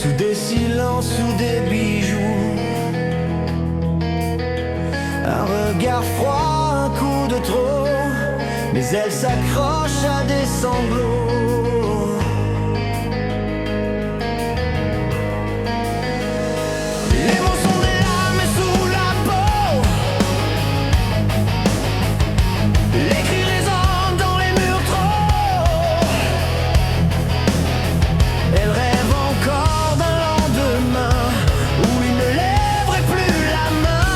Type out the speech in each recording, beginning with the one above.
sous des silences, sous des bijoux. Un regard froid, un coup de trop, mais elle s'accroche à des sanglots. Les mots sont des larmes sous la peau. Les cris résonnent dans les murs trop. Elle rêve encore d'un lendemain où il ne lèverait plus la main.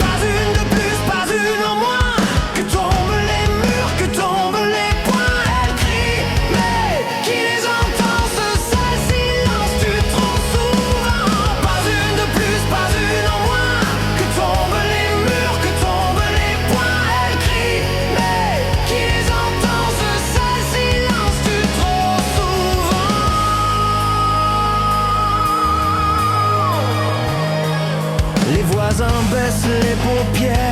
Pas une de plus, pas une en moins. Que tombent les murs, que tombent les poings. Elle crie, mais qui les entend? Ce sale silence tue trop souvent. Pas une de plus, pas une en moins. Que tombent les murs, que tombent les poings. Elle crie, mais qui les entend? Ce sale silence tue trop souvent. Les voisins baissent les paupières.